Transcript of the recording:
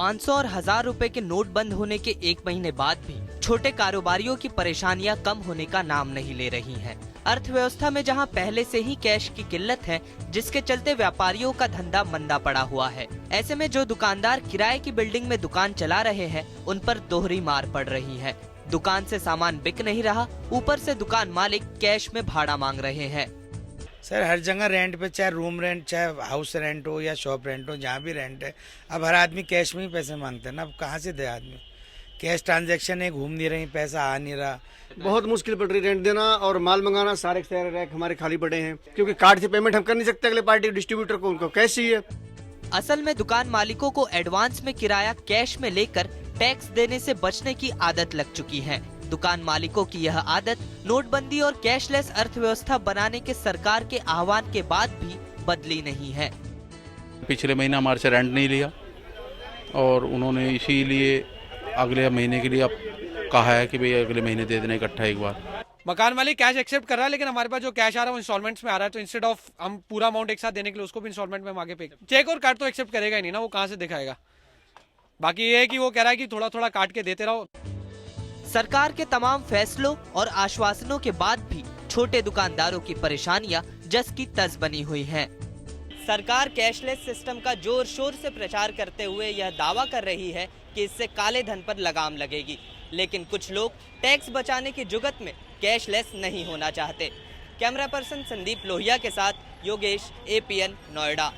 500 और 1000 रुपए के नोट बंद होने के 1 महीने बाद भी छोटे कारोबारियों की परेशानियां कम होने का नाम नहीं ले रही हैं। अर्थव्यवस्था में जहां पहले से ही कैश की किल्लत है, जिसके चलते व्यापारियों का धंधा मंदा पड़ा हुआ है। ऐसे में जो दुकानदार किराए की बिल्डिंग में दुकान चला रहे हैं, उन पर दोहरी मार पड़ रही है। दुकान से सामान बिक नहीं रहा, ऊपर से दुकान मालिक कैश में भाड़ा मांग रहे हैं। सर हर जगह रेंट पे, चाहे रूम रेंट, चाहे हाउस रेंट हो या शॉप रेंट हो, जहाँ भी रेंट है, अब हर आदमी कैश में ही पैसे मांगते हैं ना। अब कहाँ से दे आदमी? कैश ट्रांजैक्शन है, घूम नहीं रही, पैसा आ नहीं रहा। बहुत मुश्किल पड़ रही रेंट देना और माल मंगाना। सारे रैक हमारे खाली पड़े हैं क्योंकि कार्ड से पेमेंट हम कर नहीं सकते अगले पार्टी डिस्ट्रीब्यूटर को, उनको कैश चाहिए। असल में दुकान मालिकों को एडवांस में किराया कैश में लेकर टैक्स देने से बचने की आदत लग चुकी है। दुकान मालिकों की यह आदत नोटबंदी और कैशलेस अर्थव्यवस्था बनाने के सरकार के आह्वान के बाद भी बदली नहीं है। पिछले महीना हमारे से रेंट नहीं लिया और उन्होंने इसीलिए अगले महीने के लिए अब कहा है कि भाई अगले महीने दे देना इकट्ठा एक बार। मकान मालिक कैश एक्सेप्ट कर रहा है, लेकिन हमारे पास जो कैश आ रहा है वो इंस्टॉलमेंट्स में आ रहा है। तो इंस्टेड ऑफ हम पूरा अमाउंट एक साथ देने के लिए उसको भी इंस्टॉलमेंट में हम आगे पे चेक और कार्ड तो एक्सेप्ट करेगा ही नहीं ना, वो कहाँ से दिखाएगा। बाकी ये है कि वो कह रहा है कि थोड़ा थोड़ा काट के देते रहो। सरकार के तमाम फैसलों और आश्वासनों के बाद भी छोटे दुकानदारों की परेशानियां जस की तस बनी हुई हैं। सरकार कैशलेस सिस्टम का जोर शोर से प्रचार करते हुए यह दावा कर रही है कि इससे काले धन पर लगाम लगेगी, लेकिन कुछ लोग टैक्स बचाने की जुगत में कैशलेस नहीं होना चाहते। कैमरा पर्सन संदीप लोहिया के साथ योगेश, APN, नोएडा।